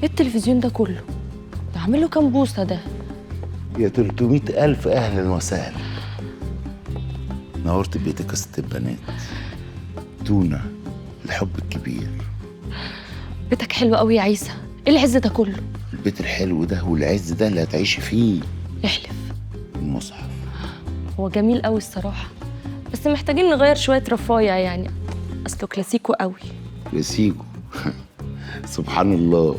التلفزيون ده كله ده عامل له كام بوصه ده؟ يا 300,000 أهلا وسهلا. نورت بيتك يا ست البنات. تونة الحب الكبير. بيتك حلو قوي يا عيسى، ايه العز ده كله؟ البيت الحلو ده والعز ده اللي هتعيشي فيه. احلف. المصحف. هو جميل قوي الصراحه، بس محتاجين نغير شويه رفايع يعني، اصله كلاسيكو قوي. كلاسيكو. سبحان الله،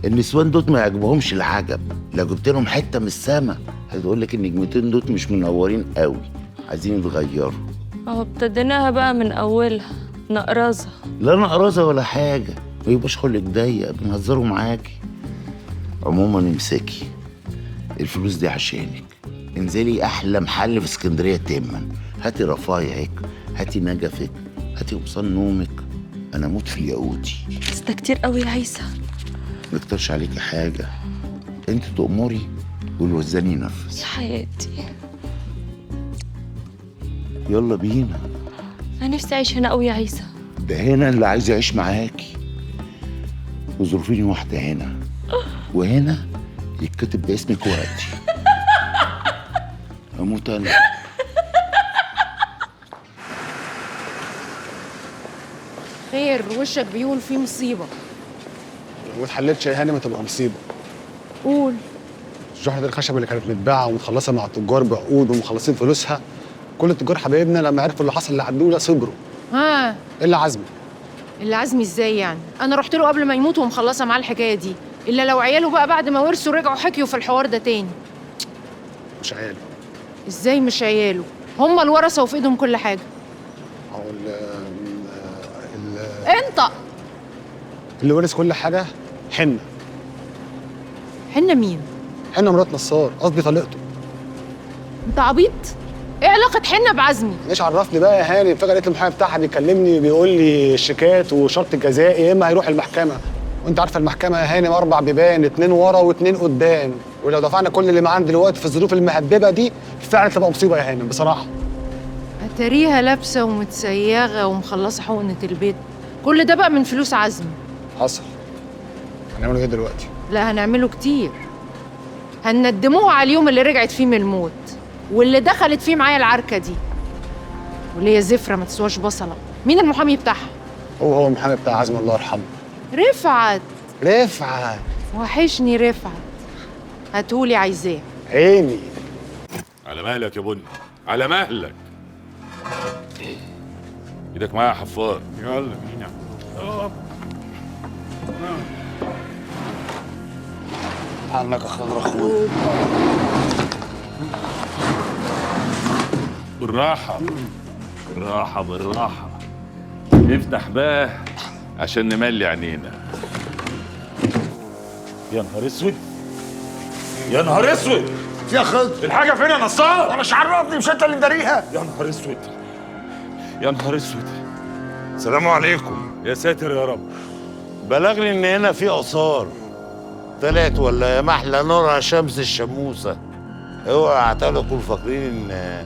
النسوان دوت ما يعجبهمش العجب. لو جبت لهم حته من السما هتقول لك النجمتين دوت مش منورين قوي، عايزين يتغيروا. اهو ابتديناها بقى من اولها نقرزه. لا نقرزه ولا حاجه، ما يبقاش خلق ضيق، بنهزروا معاكي. عموما امسكي الفلوس دي عشانك. انزلي احلى محل في اسكندريه تمن، هاتي رفايعك، هاتي نجفك، هاتي قمصان نومك. انا اموت في الياقوتي. بس ده كتير قوي يا عيسى. ما يكترش عليكي حاجه، انت تأمري والوزان ينفذ. يا حياتي يلا بينا. انا نفسي اعيش هنا قوي يا عيسى. ده هنا اللي عايز يعيش معاكي. وظروفيني واحده هنا وهنا يتكتب باسمك وقتي. اموت انا. خير، وشك بيقول فيه مصيبه. لو ما اتحلتش يا هانم هتبقى مصيبه. قول. شحنة الخشب اللي كانت متباعه ومتخلصه مع التجار بعقود ومخلصين فلوسها، كل التجار حبايبنا لما عرفوا اللي حصل لعدوله صبروا. ها، الا عزمي. اللي عزمي ازاي يعني؟ انا رحت له قبل ما يموت ومخلصه معاه الحكايه دي، الا لو عياله بقى بعد ما ورثوا رجعوا حكيوا في الحوار ده تاني. مش عيالي. ازاي مش عياله؟ هم الورثه وفي ايدهم كل حاجه. او انت اللي ورث كل حاجه حنه. حنه مين؟ حنه مرات نصار، قصدي طليقته. انت عبيط؟ ايه علاقه حنه بعزمي؟ ايش عرفني بقى يا هانم؟ فجاه لقيت المحامي بتاعها بيكلمني بيقول لي الشيكات وشرط الجزائي يا اما هيروح المحكمه، وانت عارفه المحكمه يا هانم 4 بيبان، 2 ورا و2 قدام، ولو دفعنا كل اللي معانا دلوقتي في الظروف المهببه دي فعلا تبقى مصيبه يا هانم بصراحه. اتاريها لابسه ومتسيغه ومخلصه حقنه البيت، كل ده بقى من فلوس عزمي. حصل. هنعمله ايه دلوقتي؟ لا هنعمله كتير. هنندموها على اليوم اللي رجعت فيه من الموت، واللي دخلت فيه معايا العركه دي، واللي هي زفره ما تسواش بصله. مين المحامي بتاعها؟ هو المحامي بتاع عزمي الله يرحمه. رفعت. رفعت. وحشني رفعت. هاتولي عايزاه. عيني. على مهلك يا بني، على مهلك. ايدك معايا يا حفار. يلا بينا. عنك يا خضر اخويا. بالراحة بالراحة بالراحة. افتح بقى عشان نملي عينينا. يا نهار اسود، يا نهار اسود يا خضر، الحاجة فين يا نصار؟ انا مش عرفني، مش انت اللي مداريها. يا نهار اسود، يا نهار اسود. السلام عليكم. يا ساتر يا رب. بلغني ان هنا في اثار طلعت ولا يا محلى نورها شمس الشموسه. اوعى اعتقدوا تكونوا فاكرين ان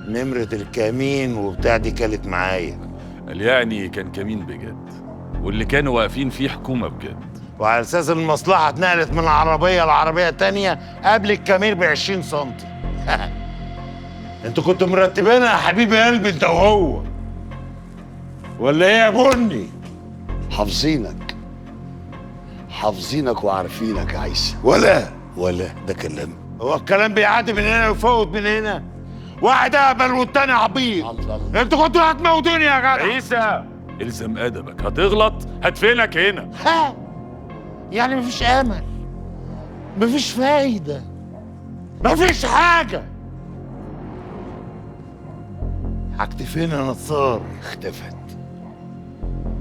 نمره الكمين وبتاع دي كانت معايا. قال يعني كان كمين بجد، واللي كانوا واقفين فيه حكومة بجد. وعلى اساس المصلحه اتنقلت من عربيه لعربيه تانية قبل الكمين ب20 سم. انتوا كنتوا مرتبينها يا حبيبي قلبي انت وهو، ولا ايه يا بني؟ حافظينك وعارفينك يا عيسى. ولا ده كلام؟ هو الكلام بيعدي من هنا ويفوت من هنا؟ واحد اهبل والتاني عبيط. الله. انتوا كنتوا هتموتوني يا جدع. عيسى الزم ادبك، هتغلط هدفنك هنا. ها يعني مفيش امل، مفيش فايده، مفيش حاجه. حاجتي فين يا نصار؟ اختفت،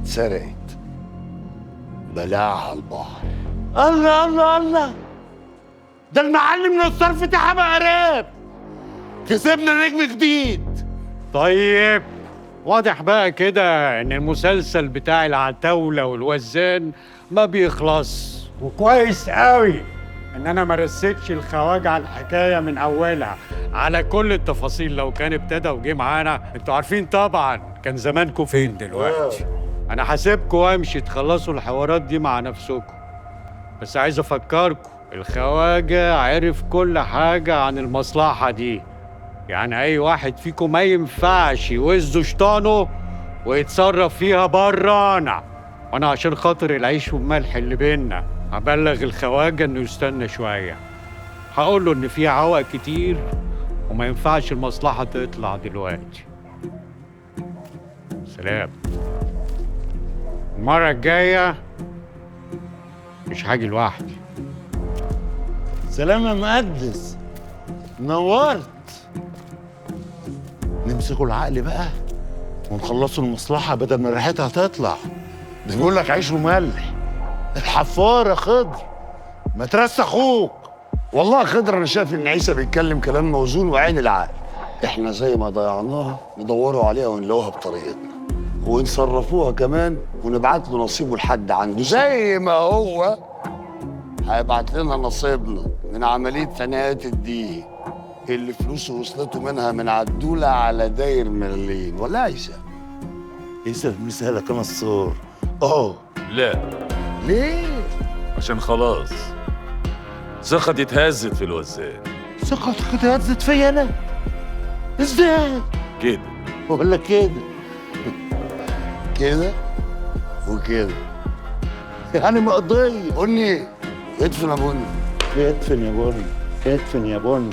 اتسرقت، بلاعها البحر. الله الله الله، ده المعلم نصار فتحها بقراب، كسبنا نجم جديد. طيب واضح بقى كده ان المسلسل بتاع العتاولة والوزان ما بيخلص، وكويس قوي ان انا ما رستش الخواجة على الحكاية من اولها على كل التفاصيل. لو كان ابتدى وجه معانا انتوا عارفين طبعا كان زمانكم فين دلوقتي. انا هسيبكم وامشي تخلصوا الحوارات دي مع نفسكم. بس عايز افكركم الخواجه عرف كل حاجه عن المصلحه دي، يعني اي واحد فيكم ما ينفعش يوزه شيطانه ويتصرف فيها برانا. وانا عشان خاطر العيش والملح اللي بينا هبلغ الخواجه انه يستنى شويه، هقول له ان في عوق كتير وما ينفعش المصلحه تطلع دلوقتي. سلام. المره الجايه مش هاجي لوحدي. سلام يا مقدس، نورت. نمسكوا العقل بقى ونخلصوا المصلحة بدل ما ريحتها تطلع. ده بيقول لك عيش وملح. الحفارة خضر، ما ترس اخوك. والله يا خضر انا شايف ان عيسى بيتكلم كلام موزون وعين العقل. احنا زي ما ضيعناها ندوروا عليها ونلاقوها بطريقتنا، ونصرفوها كمان ونبعت له نصيبه لحد عنده، زي ما هو هيبعت لنا نصيبنا من عملية ثنائيات الدين اللي فلوسه وصلته منها من عدولة على داير مليين. ولا عيسى؟ يسأل مثالك انا الصور. لا، ليه؟ عشان خلاص ثقتي اتهزت في الوزان. ثقتك اتهزت فيا انا؟ ازاي؟ كده ولا كده؟ كده وكده. يعني مقضية. قولي ادفن يا بني. ادفن يا بني، ادفن يا بني.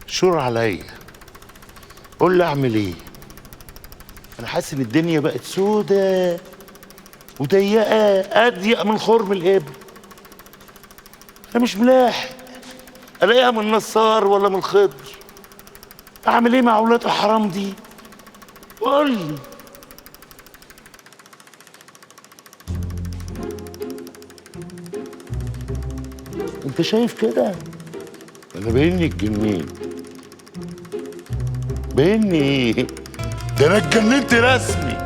شور عليا، قول لي اعمل ايه؟ انا حاسس ان الدنيا بقت سودة وضيقه، اضيق من خرم الابل. انا مش ملاحق الاقيها من نصار ولا من خضر. اعمل ايه مع اولاد الحرام دي؟ قول لي. انت شايف كده؟ انا باينني اتجننت. باينني ايه؟ ده انا اتجننت رسمي.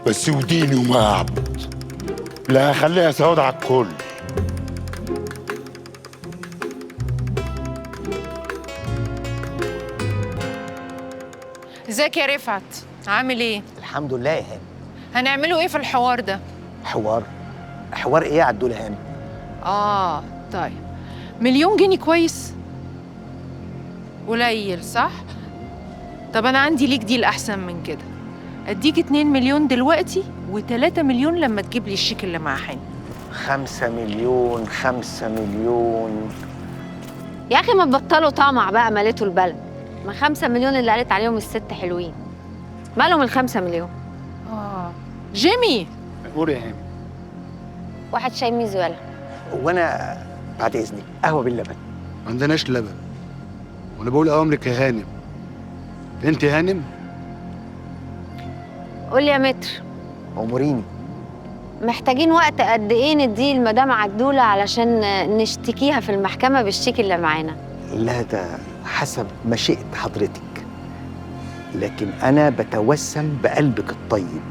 بس وديني وما اعبد. لا هخليها سواد على الكل. ازيك يا رفعت؟ عامل ايه؟ الحمد لله يا هاني. هنعمله ايه في الحوار ده؟ حوار ايه يا عدول هاني؟ طيب 1,000,000 جنيه كويس؟ قليل صح؟ طب أنا عندي ليك ديل أحسن من كده، أديك 2 مليون دلوقتي و3 مليون لما تجيب لي الشيك اللي مع حني. 5 مليون 5 مليون. يا أخي ما تبطلوا طمع بقى، مالته البلد. ما 5 مليون اللي قالت عليهم الست حلوين، مالهم ال5 مليون؟ جيمي قول يا هاني. واحد شاي ميزولا. وانا بعد اذنك قهوه باللبن. ما عندناش لبن. وانا بقول اوامرك يا هانم. انت هانم؟ قول لي يا متر، اموريني. محتاجين وقت قد ايه نديه لمدام عدوله علشان نشتكيها في المحكمه بالشيك اللي معانا؟ لا ده حسب مشيئة حضرتك، لكن انا بتوسم بقلبك الطيب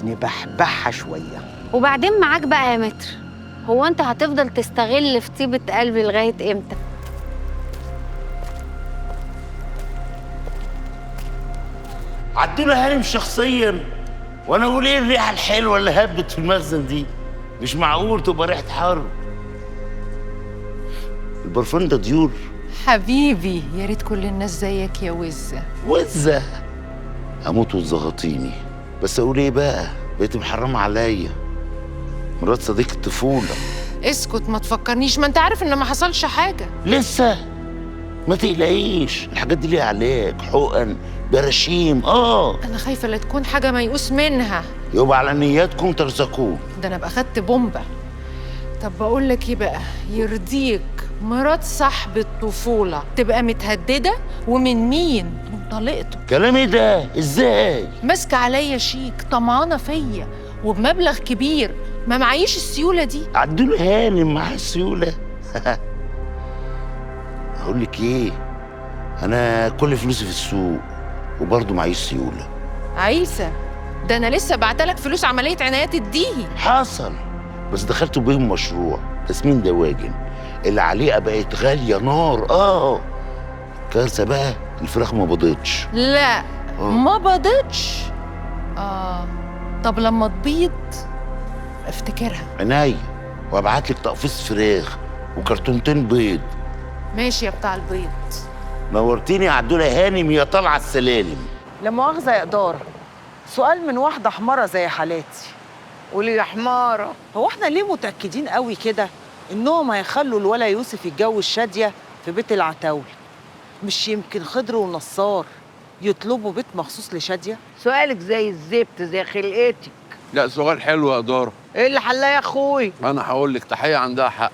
نبحبحها شويه. وبعدين معاك بقى يا متر، هو انت هتفضل تستغل في طيبه قلبي لغايه امتى؟ عدوله هانم شخصيا، وانا اقول ايه الريحه الحلوه اللي هبت في المخزن دي؟ مش معقول تبقى ريحه حر. البرفان ده ديور. حبيبي، يا ريت كل الناس زيك يا وزة. وزة؟ اموت وتزغطيني. بس اقول ايه بقى؟ بقيت محرمه عليا. مرات صديق الطفوله. اسكت ما تفكرنيش، ما انت عارف ان ما حصلش حاجه. لسه؟ ما تقلقيش، الحاجات دي ليها علاج، حقن، براشيم. انا خايفه لا تكون حاجه ميؤوس منها. يبقى على نياتكم ترزقون. ده انا ابقى خدت بومبا. طب بقول لك ايه بقى، يرضيك مرات صاحب الطفوله تبقى متهدده؟ ومن مين؟ من طليقته. كلام ايه ده؟ ازاي؟ ماسكه عليا شيك، طمعانه فيا وبمبلغ كبير، ما معيش السيوله دي. عدوله هانم معاه السيوله. اقول لك ايه، انا كل فلوسي في السوق وبرضه معيش سيوله. عيسى، ده انا لسه بعتلك فلوس عمليه عنايات الديهي. حصل، بس دخلت بيهم مشروع تسمين دواجن. العليقه بقت غاليه نار. كارثه بقى، الفراخ ما بيضتش. لا ما بضتش. طب لما تبيض افتكرها. عينيا، وابعت لك تقفيص فراخ وكرتونتين بيض. ماشي يا بتاع البيض. نورتيني يا عدوله هانم يا طالعه السلالم. لا مؤاخذة يا إدارة، سؤال من واحدة حمارة زي حالاتي. قولي يا حمارة، هو احنا ليه متأكدين قوي كده إنهم هيخلوا الولا يوسف يتجوز شادية في بيت العتاولة؟ مش يمكن خضر ونصار يطلبوا بيت مخصوص لشادية؟ سؤالك زي الزفت زي خلقتك. لا سؤال حلو يا إدارة. ايه اللي حلاه يا اخوي؟ أنا هقول لك تحية عندها حق.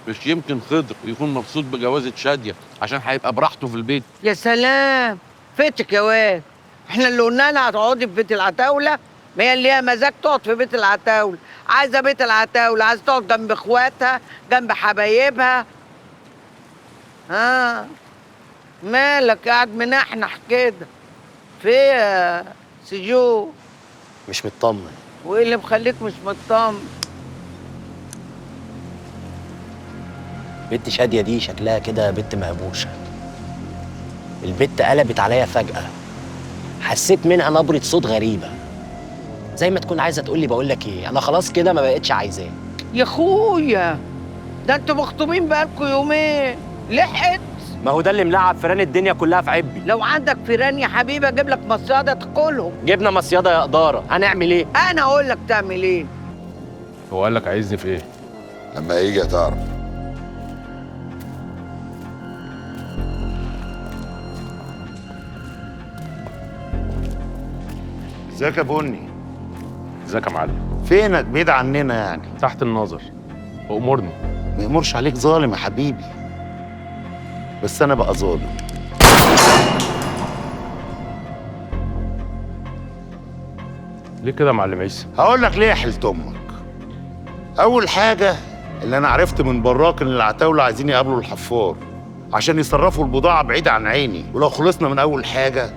مش يمكن خضر يكون مبسوط بجوازة شادية عشان هيبقى براحته في البيت. يا سلام فاتك يا واد. احنا اللي قلنا لها هتقعدي في بيت العتاولة؟ ما هي اللي ليها مزاج تقعد في بيت العتاولة. عايزة بيت العتاولة، عايزة تقعد جنب اخواتها جنب حبايبها. مالك قاعد منحنح كده؟ في يا سجو؟ مش مطمن. وايه اللي مخليك مش مطمن؟ بنت شادية دي شكلها كده بنت مهبوشة. البت قلبت عليا فجأة، حسيت منها نبرة صوت غريبة، زي ما تكون عايزة تقولي بقول لك ايه، أنا خلاص كده ما بقتش عايزاه. يا اخويا ده انتوا مخطوبين بقالكوا يومين، لحقت؟ ما هو ده اللي ملعب فيران الدنيا كلها في عبي. لو عندك فيران يا حبيبي اجيب لك مصيادة تاكلهم. جبنا مصيادة يا إدارة، هنعمل ايه؟ انا اقول لك تعمل ايه. هو قال لك عايزني في ايه؟ لما يجي هتعرف. ازيك يا بني؟ ازيك يا معلم؟ فينك بعيد عننا يعني؟ تحت النظر، وامرني. ما يمرش عليك ظالم يا حبيبي، بس انا بقى ظالم. ليه كده يا معلم عيسى؟ هقول لك ليه يا حلت امك. اول حاجه اللي انا عرفت من براك ان العتاوله عايزين يقابلوا الحفار عشان يصرفوا البضاعه بعيد عن عيني، ولو خلصنا من اول حاجه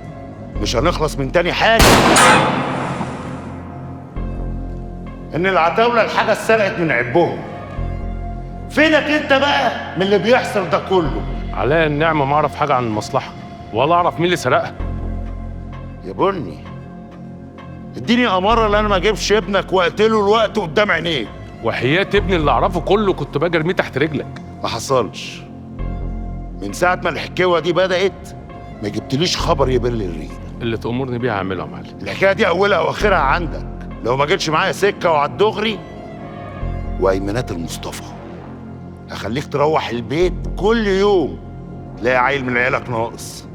مش هنخلص من تاني حاجه. ان العتاوله الحاجه اتسرقت من عبهم. فينك انت بقى من اللي بيحصل ده كله؟ عليا النعمه ما اعرف حاجه عن المصلحه، ولا اعرف مين اللي سرقها. يا بني اديني اماره ان انا ما اجيبش ابنك واقتله الوقت قدام عينيك. وحياة ابني اللي اعرفه كله كنت باجي ارميه تحت رجلك. ما حصلش. من ساعه ما الحكايه دي بدات ما جبتليش خبر يبل الريق. اللي تأمرني بيها هعمله يا معلم. الحكايه دي اولها واخرها عندك. لو ما جيتش معايا سكه وعلى الدغري وايمانات المصطفى هخليك تروح البيت كل يوم تلاقي عيل من عيالك ناقص.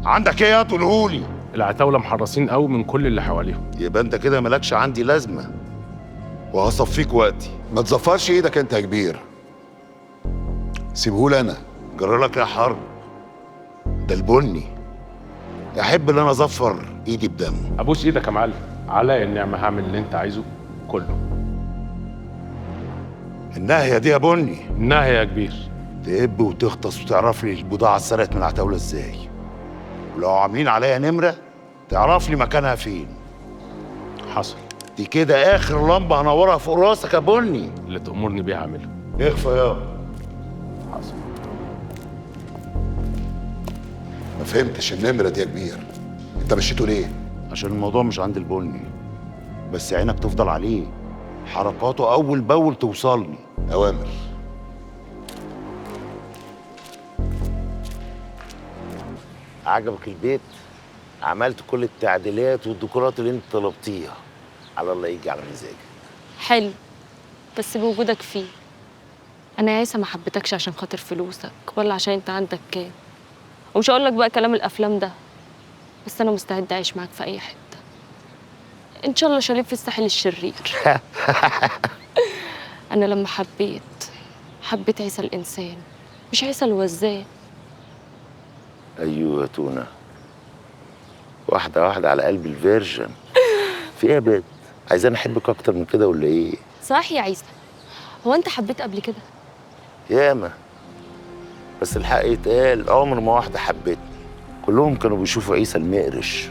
عندك ايه يا تقولهولي؟ العتاوله محرصين قوي من كل اللي حواليهم. يبقى انت كده مالكش عندي لازمه وهصفيك وقتي. ما تزفرش ايدك انت يا كبير، سيبهولي انا. جرالك يا حرب، ده البني يحب ان انا اظفر ايدي بدمه. ابوس ايدك يا معلم، عليا النعمه هعمل اللي انت عايزه كله. الناهيه دي يا بني الناهيه يا كبير. تقب وتغطس وتعرف لي البضاعه اتسرقت من العتاوله ازاي، ولو عاملين عليا نمره تعرف لي مكانها فين. حصل. دي كده اخر لمبه هنورها فوق راسك يا بني. اللي تأمرني بيها هعمله. اخفى يا. حصل. ما فهمتش النمره دي يا كبير، انت مشيته ليه؟ عشان الموضوع مش عند البني، بس عينك تفضل عليه، حركاته اول باول توصلني. اوامر. عجبك البيت؟ عملت كل التعديلات والديكورات اللي انت طلبتيها، على الله يجي على مزاجك. حلو، بس بوجودك فيه. انا يا عيسى ما حبيتكش عشان خاطر فلوسك ولا عشان انت عندك كام، ومش هقول لك بقى كلام الافلام ده، بس انا مستعده اعيش معاك في اي حته، ان شاء الله شاليه في الساحل الشرير. انا لما حبيت عيسى الانسان مش عيسى الوزان. ايوه يا تونه، واحده واحده على قلب الفيرجن. في ايه يا بنت؟ عايزاني احبك اكتر من كده ولا ايه؟ صح يا عيسى، هو انت حبيت قبل كده؟ ياما، بس الحق يتقال عمر ما واحده حبتني. كلهم كانوا بيشوفوا عيسى المقرش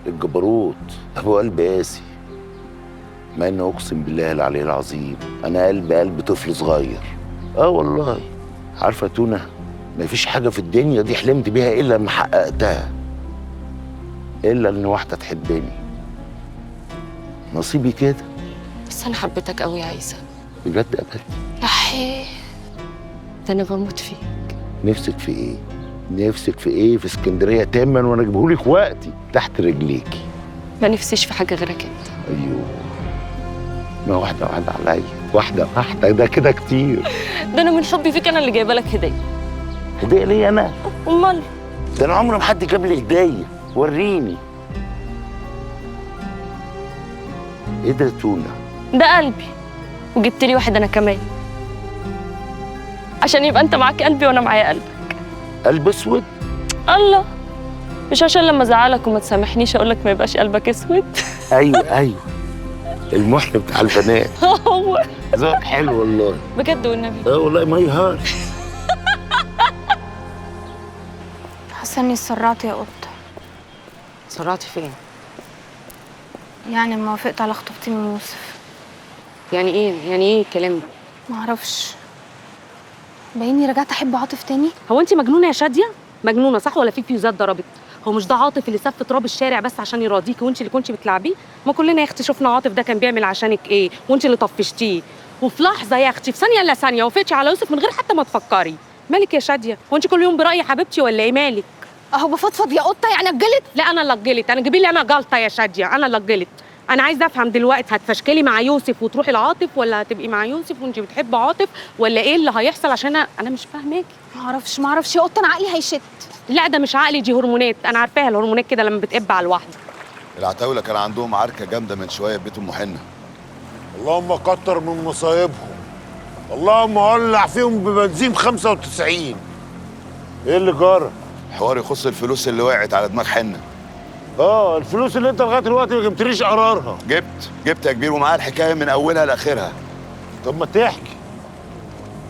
الجبروت ابو قلب قاسي. مع ان اقسم بالله العلي العظيم انا قلب طفل صغير. والله. عارفه تونه، مفيش حاجه في الدنيا دي حلمت بيها الا لما حققتها، الا ان واحده تحبني. نصيبي كده. بس انا حبيتك قوي يا عيسى. بجد ابدا. يحيي، ده انا بموت فيك. نفسك في ايه؟ نفسك في ايه في اسكندريه تاما وانا اجيبهولك وقتي تحت رجليكي؟ ما نفسيش في حاجه غيرك انت. ايوه، ما واحده واحده عليا، واحده واحده، ده كده كتير. ده انا من حبي فيك انا اللي جايبه لك هديه. هديه ليا انا؟ امال. ده انا عمري ما حد جاب لي هديه. وريني. ايه ده تونه؟ ده قلبي، وجبت لي واحد انا كمان عشان يبقى انت معاك قلبي وانا معايا قلبك. قلب اسود؟ الله، مش عشان لما ازعلك وما تسامحنيش اقول لك ما يبقاش قلبك اسود. ايوه المحن بتاع البنات. هو ذوق حلو والله. بجد والنبي. والله ما يهار. حاسه اني اتسرعت يا قطه. سرعتي فين؟ يعني لما وافقت على خطوبتي من يوسف. يعني ايه الكلام ده؟ معرفش، بايني رجعت احب عاطف تاني. هو انت مجنونه يا شاديه؟ مجنونه صح ولا في فيوزات ضربت؟ هو مش ده عاطف اللي سف تراب الشارع بس عشان يراضيكي وانت اللي كنتي بتلعبيه؟ ما كلنا يا اختي شفنا عاطف ده كان بيعمل عشانك ايه وانت اللي طفشتيه، وفي لحظه يا اختي في ثانيه الا ثانيه وافقتي على يوسف من غير حتى ما تفكري. مالك يا شاديه؟ هو انت كل يوم برايي حبيبتي ولا ايه مالك؟ اهو بفضفض يا قطه، يعني اتجلت؟ لا انا اللي اتجلت، انا جيبي لي انا جلطه يا شاديه، انا اللي اتجلت. انا عايزه افهم دلوقتي، هتفشكلي مع يوسف وتروحي لعاطف ولا هتبقي مع يوسف وانت بتحبي عاطف ولا ايه اللي هيحصل؟ عشان انا مش فاهماكي. معرفش يا قطه، انا عقلي هيشت. لا ده مش عقلي، دي هرمونات، انا عارفاها الهرمونات كده لما بتقب على الواحده. العتاولة كان عندهم عركة جامدة من شوية في بيت أم حنة. اللهم كتر من مصايبهم، اللهم ولع فيهم ببنزين 95. ايه اللي جرى؟ حوار يخص الفلوس اللي وقعت على دماغ حنة. الفلوس اللي انت لغايه دلوقتي ما جبتليش قرارها. جبت يا كبير، ومعاها الحكاية من أولها لآخرها. طب ما تحكي،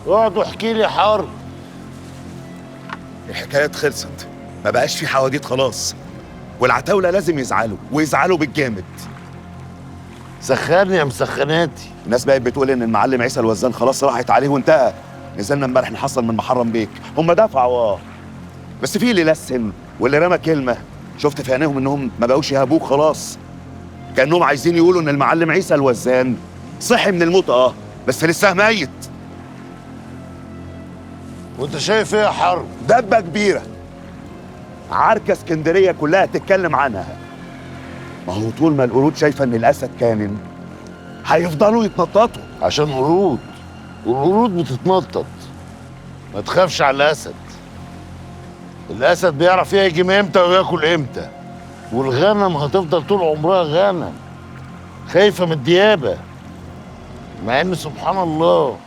اقعد واحكي لي يا حار. الحكاية خلصت، ما بقاش في حواديت خلاص، والعتاولة لازم يزعلوا ويزعلوا بالجامد. سخرني يا مسخناتي. الناس بقت بتقول ان المعلم عيسى الوزان خلاص راحت عليه وانتهى. نزلنا امبارح نحصل من محرم بيك، هم دفعوا بس في اللي لسن واللي رمى كلمه، شفت في عينيهم انهم ما بقوش يهابوك خلاص، كانهم عايزين يقولوا ان المعلم عيسى الوزان صحي من الموت بس لسه ميت. وانت شايف ايه يا حرب؟ دبه كبيره، عركه اسكندريه كلها تتكلم عنها. ما هو طول ما القرود شايفه ان الاسد كامن هيفضلوا يتنططوا عشان قرود، والقرود بتتنطط. ما تخافش على الاسد، الاسد بيعرف يهجم امتى وياكل امتى، والغنم هتفضل طول عمرها غنم خايفه من الديابه، مع ان سبحان الله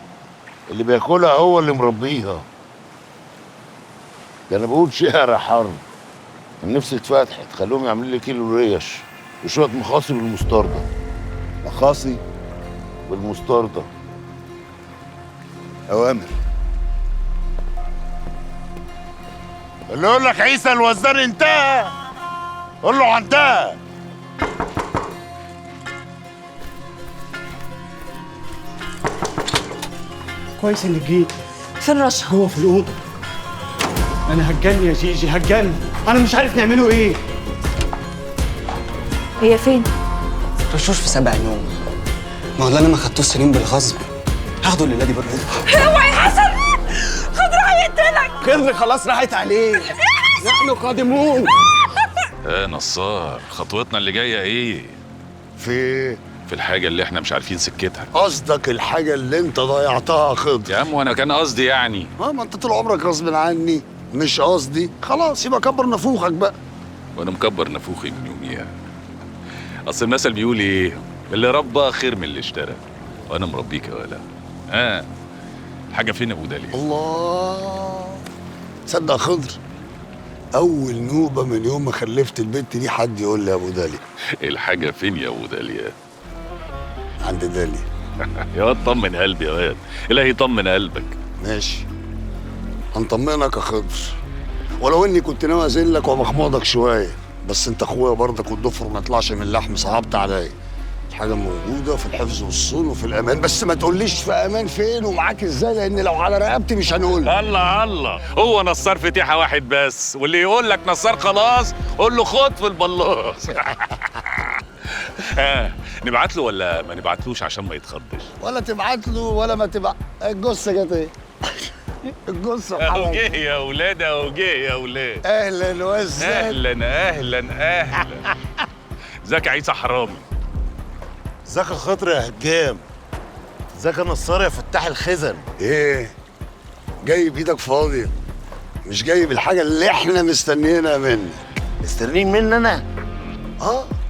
اللي بياكلها هو اللي مربيها. ده انا بقول شعر يا حرب، نفسي اتفتحت، خلوهم يعملوا لي كيلو ريش وشويه مخاصي بالمستردة. مخاصي بالمستردة. اوامر. اللي يقول لك عيسى الوزان انتهى قول له انتهى. كويس انك جيت. فين رشا؟ جوه في الاوضه. انا هتجن يا جيجي، هتجن، انا مش عارف نعمله ايه. هي فين؟ رشوش في 7 يوم. ما هو اللي انا ما خدتوش سليم بالغصب، هاخده الليله دي بالروح. اوعى يا حسن، خضر هيقتلك. خضر خلاص راحت عليه، نحن قادمون. نصار، خطوتنا اللي جايه ايه؟ في الحاجه اللي احنا مش عارفين سكتها. قصدك الحاجه اللي انت ضيعتها يا خضر؟ يا عم وانا كان قصدي يعني. ما انت طول عمرك غصب عني. مش قصدي، خلاص يبقى كبر نافوخك بقى. وانا مكبر نافوخي من يوميها. اصل المثل بيقول ايه؟ اللي ربى خير من اللي اشترى، وانا مربيك يا ولا. الحاجه فين يا ابو داليا؟ الله، تصدق خضر اول نوبه من يوم ما خلفت البنت دي حد يقول لي يا ابو داليا. الحاجه فين يا ابو داليا؟ عند داليا. يا واد طمن قلبي يا واد، الهي يطمن قلبك. ماشي، هنطمنك يا خضر، ولو اني كنت ناوي اذلك ومخمضك شويه، بس انت اخويا برضك والضفر ما يطلعش من اللحم، صعبت عليا. حاجه موجوده في الحفظ والصون وفي الامان، بس ما تقوليش في امان فين ومعاك ازاي، لان لو على رقبتي مش هنقول. الله الله، هو نصار فتيحه واحد بس، واللي يقول لك نصار خلاص قول له خد في البلاص. نبعت له ولا ما نبعتلوش عشان ما يتخضش؟ ولا تبعت له ولا ما تبعت. الجثه جت ايه؟ الجثه اهو جه يا ولاد، اهو جه يا ولاد. اهلا وسهلا. اهلا اهلا اهلا. ازيك يا عيسى حرامي؟ ازيك يا خضر يا هجام؟ ازيك يا نصار يا فتاح الخزن؟ ايه؟ جاي بايدك فاضيه، مش جاي بالحاجه اللي احنا مستنيينها منك. مستنيين مني انا؟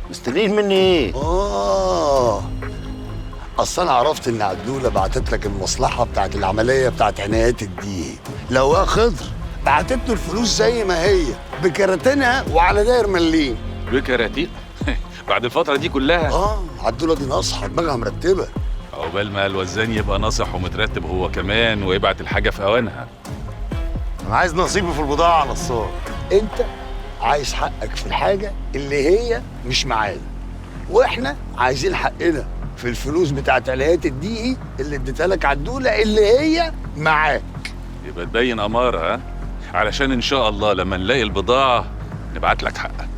مستنيين مني ايه؟ اصل انا عرفت ان عدوله بعتت لك المصلحه بتاعت العمليه بتاعت عنايات الدين. لو يا خضر بعتت له الفلوس زي ما هي بكراتينها وعلى داير مليم. بكراتين؟ بعد الفتره دي كلها؟ عدوله دي ناصحه، دماغها مرتبه. عقبال ما الوزان يبقى ناصح ومترتب هو كمان ويبعت الحاجه في اوانها. انا عايز نصيبي في البضاعه يا نصار. انت عايز حقك في الحاجه اللي هي مش معانا، واحنا عايزين حقنا في الفلوس بتاعت علايات الدقيق اللي اديتها لك عدوله اللي هي معاك. يبقى تبين اماره، ها؟ علشان ان شاء الله لما نلاقي البضاعه نبعت لك حقك.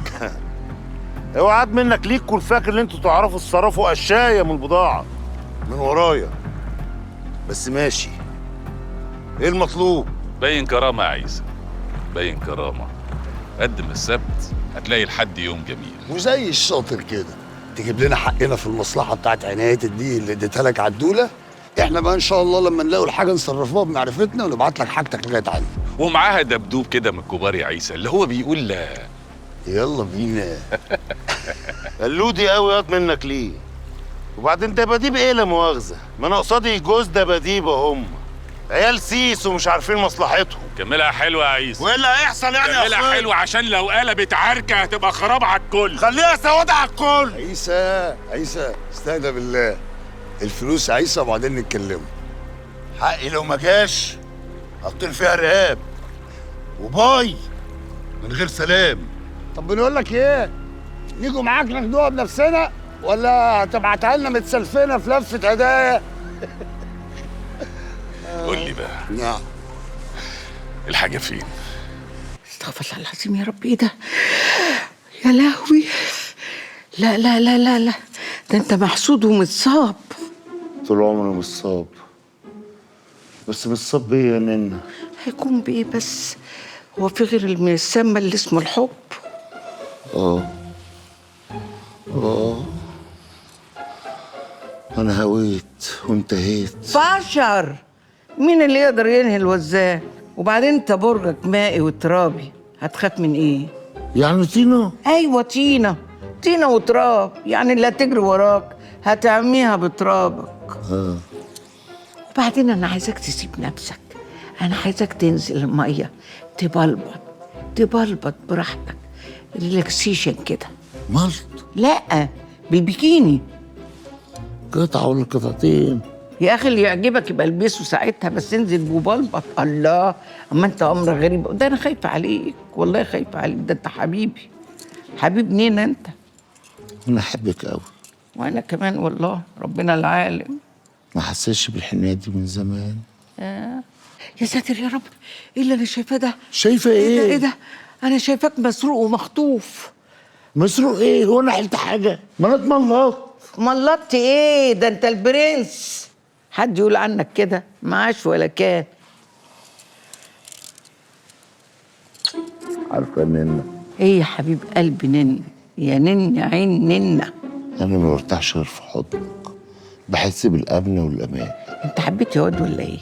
اوعى عاد منك ليك كل فاكر ان انتوا تعرفوا تصرفوا قشايه من البضاعه من ورايا. بس ماشي، ايه المطلوب؟ باين كرامه يا عيسى، باين كرامه. قدم السبت هتلاقي لحد يوم جميل. وزي الشاطر كده تجيب لنا حقنا في المصلحه بتاعت عنايه الدين اللي اديتها لك عدوله. احنا بقى ان شاء الله لما نلاقوا الحاجه نصرفوها بمعرفتنا ونبعت لك حاجتك لغايه عندنا. ومعاها دبدوب كده من الكبار يا عيسى اللي هو بيقول لا. يلا بينا. قلودي قوي ياض منك ليه؟ وبعدين دباديب ايه لا مؤاخذه؟ ما انا قصادي جوز دباديب هم عيال سيس ومش عارفين مصلحتهم. كملها حلوه يا عيسى. وايه اللي هيحصل يعني يا كملها حلوه عشان لو قلبت عركه هتبقى خراب على الكل. خليها سواد على الكل. عيسى استهدى بالله. الفلوس عيسى وبعدين نتكلموا. حقي لو ما جاش حاطين فيها رقاب وباي من غير سلام. طب بنقول لك ايه؟ نيجوا معاك ناخدوها بنفسنا ولا هتبعتها لنا متسلفينه في لفه هدايا؟ قول لي بقى. نعم. الحاجه فين؟ استغفر الله العظيم يا رب. ايه ده؟ يا لهوي. لا لا لا لا لا، ده انت محسود ومتصاب. طول عمري مصاب، بس مصاب بيه يا ننا. هيكون بايه بس؟ هو في غير المسمى اللي اسمه الحب؟ انا هويت وانتهيت. بشر مين اللي يقدر ينهي الوزان؟ وبعدين انت برجك مائي وترابي، هتخاف من ايه؟ يعني طينه؟ ايوه طينه، طينه وتراب، يعني اللي هتجري وراك هتعميها بترابك. وبعدين انا عايزاك تسيب نفسك، انا عايزاك تنزل الميه تبلبط براحتك، ريلاكسيشن كده. ملط؟ لا بالبيكيني. قطعه ولا قطعتين؟ يا اخي اللي يعجبك يبقى البسه ساعتها، بس انزل وبلبط. الله، اما انت امر غريب. ده انا خايفه عليك والله، خايفه عليك. ده انت حبيبي، حبيب نينا انت. انا احبك قوي. وانا كمان والله، ربنا العالم. ما حسيتش بالحنيه دي من زمان. يا ساتر يا رب، ايه اللي انا شايفاه ده؟ شايفه ايه؟ ايه ده؟ انا شايفاك مسروق ومخطوف. مسروق ايه؟ هو انا حلت حاجه؟ ما انا اتملطت. ملطت ايه؟ ده انت البرنس. حد يقول عنك كده؟ معاش ولا كان. عارفه ننا؟ ايه يا حبيب قلبي ننا؟ يا نن يا عين ننا. انا ما برتاحش غير في حضنك، بحس بالامن والامان. انت حبيت يا واد ولا ايه؟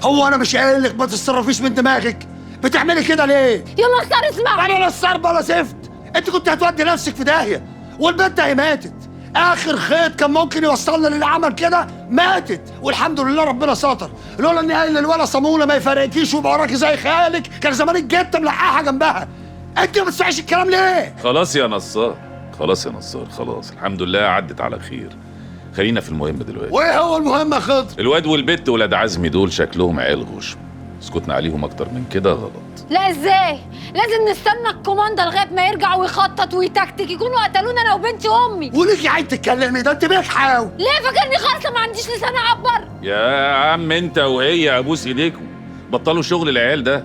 هو انا مش قايل لك ما تتصرفيش من دماغك؟ بتعملي كده ليه؟ يا نصار اسمع. انا نصار بلا زفت. انت كنت هتودي نفسك في داهيه، والبنت هي ماتت. اخر خيط كان ممكن يوصلنا للي عمل كده ماتت، والحمد لله ربنا ستر. لولا اني قايل للولا صمونه ما يفرقكيش ويبقى وراكي زي خيالك، كان زمانك جت ملقاها جنبها. انت ما بتسمعيش الكلام ليه؟ خلاص يا نصار، خلاص يا نصار، خلاص الحمد لله عدت على خير. خلينا في المهم دلوقتي. وايه هو المهم يا خضر؟ الواد والبت ولاد عزمي دول شكلهم عيال غشم، سكتنا عليهم اكتر من كده غلط. لا ازاي؟ لازم نستنى الكوماندا لغايه ما يرجع ويخطط ويتكتك، يكونوا قتلونا انا وبنتي وامي. وليكي عايز تتكلمي ده انت بتحاول. ليه فاكرني خالصه ما عنديش لسان اعبر؟ يا عم انت وهي ابوس ايديكم، بطلوا شغل العيال ده.